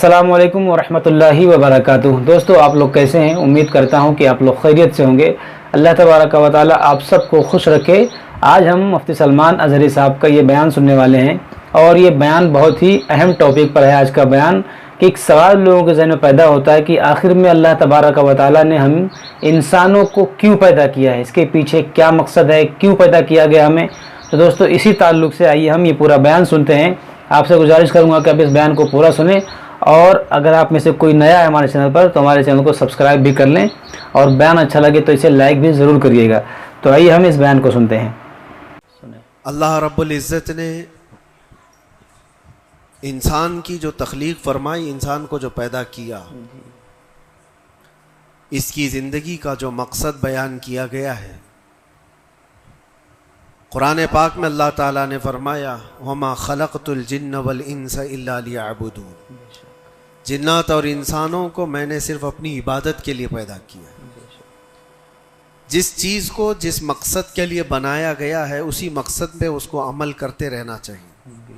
अस्सलामुअलैकुम वरहमतुल्लाहि वबरकातुह। दोस्तों, आप लोग कैसे हैं? उम्मीद करता हूं कि आप लोग खैरियत से होंगे। अल्लाह तबारक व तआला आप सबको खुश रखे। आज हम मुफ्ती सलमान अज़हरी साहब का ये बयान सुनने वाले हैं और ये बयान बहुत ही अहम टॉपिक पर है। आज का बयान कि एक सवाल लोगों के ज़हन में पैदा होता है कि आखिर में अल्लाह तबारक व तआला ने हम इंसानों को क्यों पैदा किया है, इसके पीछे क्या मकसद है, क्यों पैदा किया गया हमें। तो दोस्तों, इसी ताल्लुक़ से आइए हम ये पूरा बयान सुनते हैं। आपसे गुजारिश करूँगा कि आप इस बयान को पूरा सुनें और अगर आप में से कोई नया है हमारे चैनल पर तो हमारे चैनल को सब्सक्राइब भी कर लें और बयान अच्छा लगे तो इसे लाइक भी ज़रूर करिएगा। तो आइए हम इस बयान को सुनते हैं। अल्लाह रब्बुल इज़्ज़त ने इंसान की जो तख्लीक फरमाई, इंसान को जो पैदा किया, इसकी ज़िंदगी का जो मकसद बयान किया गया है, कुरान पाक में अल्लाह ताला ने फरमाया वमा खलक़तुल जिन्न वल इंस इल्ला लियअबुदून। जिन्नात और इंसानों को मैंने सिर्फ अपनी इबादत के लिए पैदा किया। जिस चीज़ को जिस मकसद के लिए बनाया गया है उसी मकसद पे उसको अमल करते रहना चाहिए।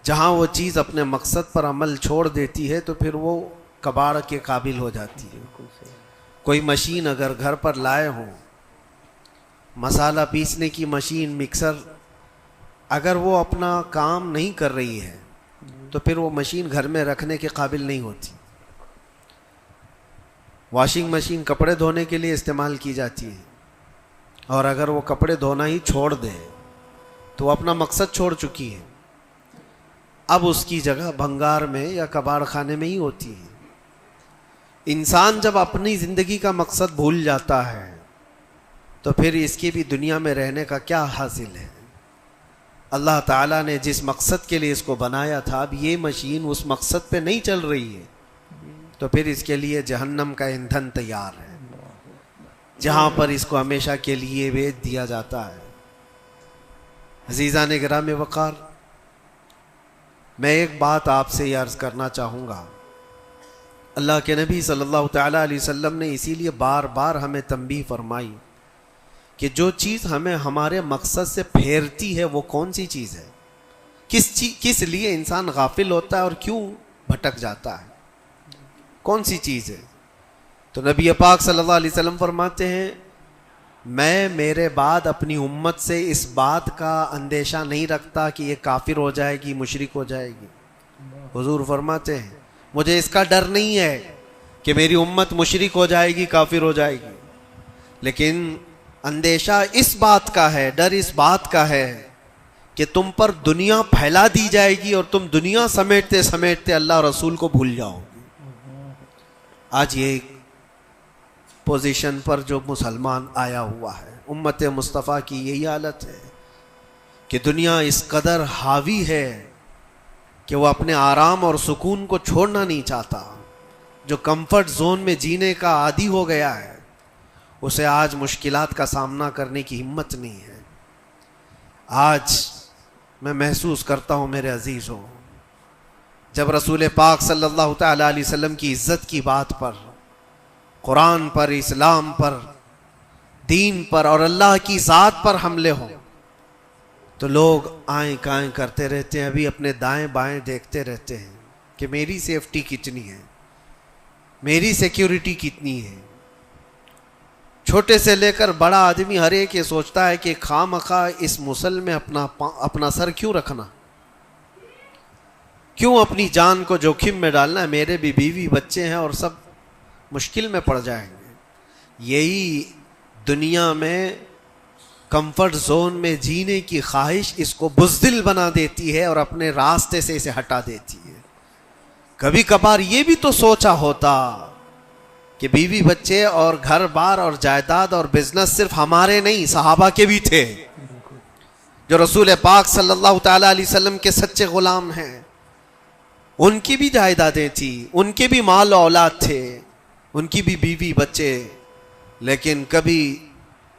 जहाँ वो चीज़ अपने मकसद पर अमल छोड़ देती है तो फिर वो कबाड़ के काबिल हो जाती है। कोई मशीन अगर घर पर लाए हों, मसाला पीसने की मशीन, मिक्सर, अगर वो अपना काम नहीं कर रही है तो फिर वो मशीन घर में रखने के काबिल नहीं होती। वॉशिंग मशीन कपड़े धोने के लिए इस्तेमाल की जाती है और अगर वो कपड़े धोना ही छोड़ दे तो वो अपना मकसद छोड़ चुकी है। अब उसकी जगह भंगार में या कबाड़ खाने में ही होती है। इंसान जब अपनी ज़िंदगी का मकसद भूल जाता है तो फिर इसकी भी दुनिया में रहने का क्या हासिल है। अल्लाह ताला ने जिस मकसद के लिए इसको बनाया था, अब ये मशीन उस मकसद पे नहीं चल रही है तो फिर इसके लिए जहन्नम का ईंधन तैयार है, जहाँ पर इसको हमेशा के लिए भेज दिया जाता है। अज़ीज़ान गिराम वक़ार, मैं एक बात आपसे अर्ज़ करना चाहूँगा। अल्लाह के नबी सल्लल्लाहु तआला अलैहि वसल्लम ने इसीलिए बार बार हमें तंबीह फरमाई कि जो चीज़ हमें हमारे मकसद से फेरती है वो कौन सी चीज़ है, किस लिए इंसान गाफिल होता है और क्यों भटक जाता है, कौन सी चीज़ है। तो नबी पाक सल्लल्लाहु अलैहि वसल्लम फरमाते हैं, मैं मेरे बाद अपनी उम्मत से इस बात का अंदेशा नहीं रखता कि ये काफिर हो जाएगी, मुशरिक हो जाएगी। हुजूर फरमाते हैं, मुझे इसका डर नहीं है कि मेरी उम्मत मुशरिक हो जाएगी, काफिर हो जाएगी, लेकिन अंदेशा इस बात का है, डर इस बात का है कि तुम पर दुनिया फैला दी जाएगी और तुम दुनिया समेटते समेटते अल्लाह रसूल को भूल जाओगे। आज ये पोजीशन पर जो मुसलमान आया हुआ है, उम्मत मुस्तफ़ा की यही हालत है कि दुनिया इस कदर हावी है कि वो अपने आराम और सुकून को छोड़ना नहीं चाहता। जो कंफर्ट जोन में जीने का आदी हो गया है उसे आज मुश्किलात का सामना करने की हिम्मत नहीं है। आज मैं महसूस करता हूँ मेरे अजीज़ों, जब रसूल पाक सल्लल्लाहु तआला अलैहि वसल्लम की इज़्ज़त की बात पर, कुरान पर, इस्लाम पर, दीन पर और अल्लाह की ज़ात पर हमले हों तो लोग आएँ काएँ करते रहते हैं, अभी अपने दाएं बाएं देखते रहते हैं कि मेरी सेफ्टी कितनी है, मेरी सिक्योरिटी कितनी है। छोटे से लेकर बड़ा आदमी हर एक ये सोचता है कि खामखा इस मुसल में अपना सर क्यों रखना, क्यों अपनी जान को जोखिम में डालना है। मेरे भी बीवी बच्चे हैं और सब मुश्किल में पड़ जाएंगे। यही दुनिया में कंफर्ट जोन में जीने की ख्वाहिश इसको बुज़दिल बना देती है और अपने रास्ते से इसे हटा देती है। कभी कभार ये भी तो सोचा होता कि बीवी बच्चे और घर बार और जायदाद और बिजनेस सिर्फ हमारे नहीं, सहाबा के भी थे जो रसूल पाक सल्लल्लाहु तआला अलैहि वसल्लम के सच्चे गुलाम हैं। उनकी भी जायदादें थी, उनके भी माल औलाद थे, उनकी भी बीवी बच्चे, लेकिन कभी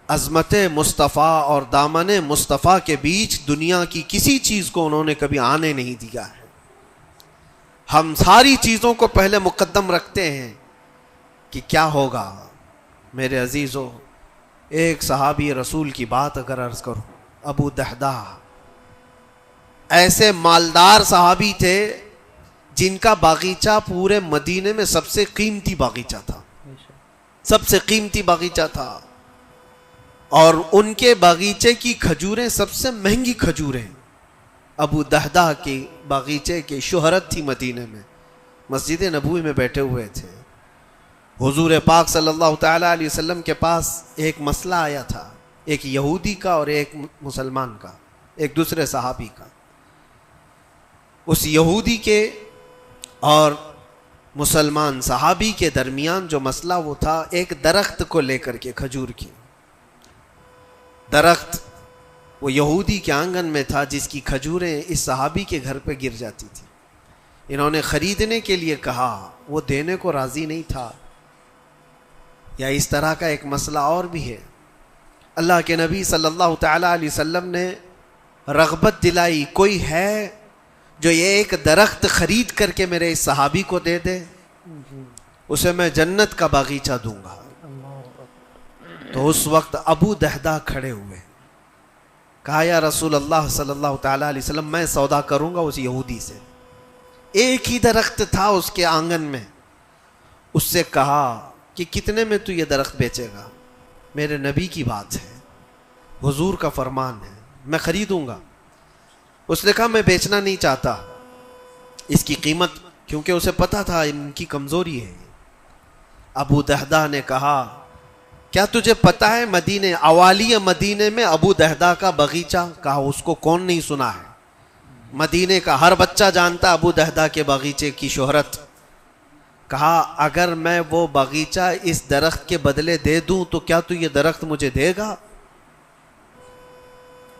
अज़मत मुस्तफ़ा और दामन मुस्तफ़ा के बीच दुनिया की किसी चीज़ को उन्होंने कभी आने नहीं दिया है। हम सारी चीज़ों को पहले मुकद्दम रखते हैं कि क्या होगा। मेरे अजीज़ों, एक सहाबी रसूल की बात अगर अर्ज़ करूँ, अबू दहदा, ऐसे मालदार सहाबी थे جن کا باغیچہ پورے مدینے میں سب سے قیمتی باغیچہ تھا، سب سے قیمتی باغیچہ تھا، اور ان کے باغیچے کی کھجوریں سب سے مہنگی کھجوریں ابو دہدہ کے باغیچے کی شہرت تھی مدینے میں۔ مسجد نبوی میں بیٹھے ہوئے تھے، حضور پاک صلی اللہ تعالی علیہ وسلم کے پاس ایک مسئلہ آیا تھا، ایک یہودی کا اور ایک مسلمان کا، ایک دوسرے صحابی کا۔ اس یہودی کے اور مسلمان صحابی کے درمیان جو مسئلہ وہ تھا ایک درخت کو لے کر کے، کھجور کی درخت وہ یہودی کے آنگن میں تھا جس کی کھجوریں اس صحابی کے گھر پہ گر جاتی تھی۔ انہوں نے خریدنے کے لیے کہا، وہ دینے کو راضی نہیں تھا۔ یا اس طرح کا ایک مسئلہ اور بھی ہے، اللہ کے نبی صلی اللہ تعالی علیہ وسلم نے رغبت دلائی، کوئی ہے جو یہ ایک درخت خرید کر کے میرے اس صحابی کو دے دے، اسے میں جنت کا باغیچہ دوں گا۔ تو اس وقت ابو دہدہ کھڑے ہوئے، کہا یا رسول اللہ صلی اللہ تعالی علیہ وسلم، میں سودا کروں گا اس یہودی سے۔ ایک ہی درخت تھا اس کے آنگن میں، اس سے کہا کہ کتنے میں تو یہ درخت بیچے گا؟ میرے نبی کی بات ہے، حضور کا فرمان ہے، میں خریدوں گا۔ اس نے کہا میں بیچنا نہیں چاہتا اس کی قیمت، کیونکہ اسے پتا تھا ان کی کمزوری ہے۔ ابو دہدہ نے کہا کیا تجھے پتا ہے مدینے اوالی مدینے میں ابو دہدہ کا باغیچہ؟ کہا اس کو کون نہیں سنا ہے، مدینے کا ہر بچہ جانتا ابو دہدہ کے باغیچے کی شہرت۔ کہا اگر میں وہ باغیچہ اس درخت کے بدلے دے دوں تو کیا تو یہ درخت مجھے دے گا؟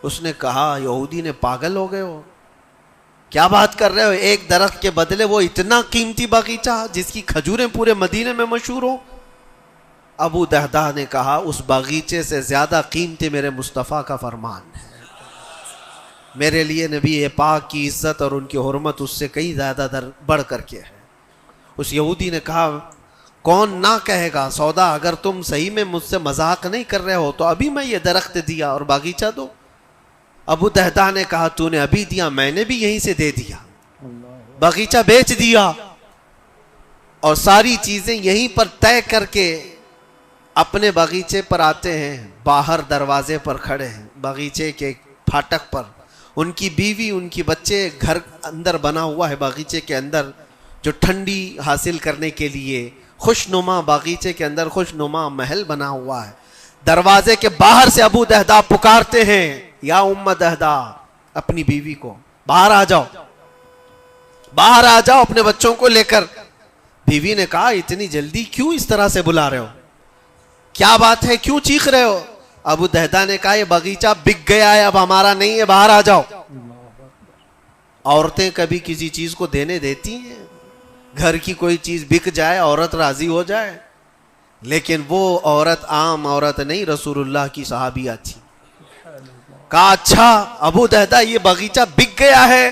اس نے کہا یہودی نے پاگل ہو گئے ہو، کیا بات کر رہے ہو، ایک درخت کے بدلے وہ اتنا قیمتی باغیچہ جس کی کھجوریں پورے مدینے میں مشہور ہوں؟ ابو دہدہ نے کہا اس باغیچے سے زیادہ قیمتی میرے مصطفیٰ کا فرمان ہے، میرے لیے نبی پاک کی عزت اور ان کی حرمت اس سے کئی زیادہ بڑھ کر کے ہے۔ اس یہودی نے کہا کون نہ کہے گا سودا، اگر تم صحیح میں مجھ سے مذاق نہیں کر رہے ہو تو ابھی میں یہ درخت دیا اور باغیچہ دو۔ ابو دہدہ نے کہا تو نے ابھی دیا، میں نے بھی یہیں سے دے دیا، باغیچہ بیچ دیا اور ساری چیزیں یہیں پر طے کر کے اپنے باغیچے پر آتے ہیں، باہر دروازے پر کھڑے ہیں باغیچے کے پھاٹک پر، ان کی بیوی ان کی بچے، گھر اندر بنا ہوا ہے باغیچے کے اندر جو ٹھنڈی حاصل کرنے کے لیے خوش نما، باغیچے کے اندر خوش نما محل بنا ہوا ہے۔ دروازے کے باہر سے ابو دہدہ پکارتے ہیں یا ام دہدہ اپنی بیوی کو، باہر آ جاؤ، باہر آ جاؤ اپنے بچوں کو لے کر۔ بیوی نے کہا اتنی جلدی کیوں اس طرح سے بلا رہے ہو، کیا بات ہے، کیوں چیخ رہے ہو؟ ابو دہدہ نے کہا یہ باغیچہ بک گیا ہے، اب ہمارا نہیں ہے، باہر آ جاؤ۔ عورتیں کبھی کسی چیز کو دینے دیتی ہیں، گھر کی کوئی چیز بک جائے عورت راضی ہو جائے، لیکن وہ عورت عام عورت نہیں، رسول اللہ کی صحابیہ تھی۔ کہا اچھا ابو دہدہ یہ باغیچہ بک گیا ہے،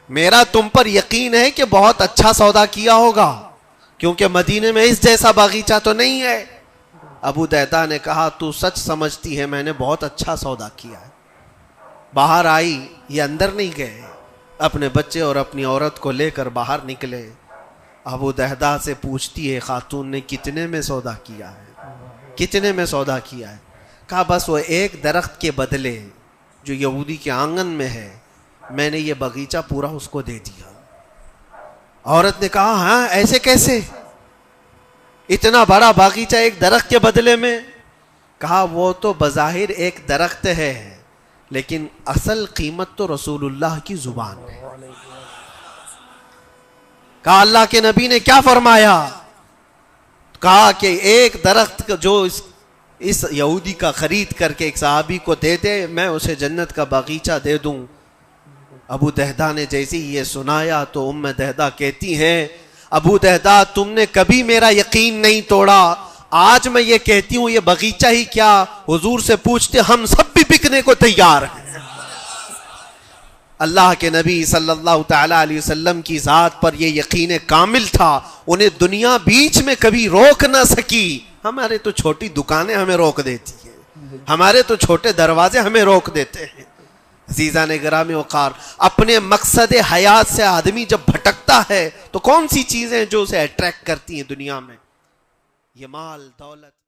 میرا تم پر یقین ہے کہ بہت اچھا سودا کیا ہوگا، کیونکہ مدینے میں اس جیسا باغیچہ تو نہیں ہے۔ ابو دہدہ نے کہا تو سچ سمجھتی ہے میں نے بہت اچھا سودا کیا ہے۔ باہر آئی، یہ اندر نہیں گئے، اپنے بچے اور اپنی عورت کو لے کر باہر نکلے۔ ابو دہدہ سے پوچھتی ہے خاتون نے کتنے میں سودا کیا ہے، کتنے میں سودا کیا ہے؟ کہا بس وہ ایک درخت کے بدلے جو یہودی کے آنگن میں ہے میں نے یہ باغیچہ پورا اس کو دے دیا۔ عورت نے کہا ہاں ایسے کیسے، اتنا بڑا باغیچہ ایک درخت کے بدلے میں؟ کہا وہ تو بظاہر ایک درخت ہے لیکن اصل قیمت تو رسول اللہ کی زبان ہے۔ کہا اللہ کے نبی نے کیا فرمایا؟ کہا کہ ایک درخت جو اس یہودی کا خرید کر کے ایک صحابی کو دے دے میں اسے جنت کا باغیچہ دے دوں۔ ابو دہدہ نے جیسے یہ سنایا تو ام دہدہ کہتی ہیں ابو دہدہ تم نے کبھی میرا یقین نہیں توڑا، آج میں یہ کہتی ہوں یہ باغیچہ ہی کیا حضور سے پوچھتے ہم سب بھی بکنے کو تیار ہیں۔ اللہ کے نبی صلی اللہ تعالی علیہ وسلم کی ذات پر یہ یقین کامل تھا، انہیں دنیا بیچ میں کبھی روک نہ سکی۔ ہمارے تو چھوٹی دکانیں ہمیں روک دیتی ہیں، ہمارے تو چھوٹے دروازے ہمیں روک دیتے ہیں، عزیزان گرامی وقار، اپنے مقصد حیات سے آدمی جب بھٹکتا ہے تو کون سی چیزیں جو اسے اٹریکٹ کرتی ہیں دنیا میں؟ یہ مال دولت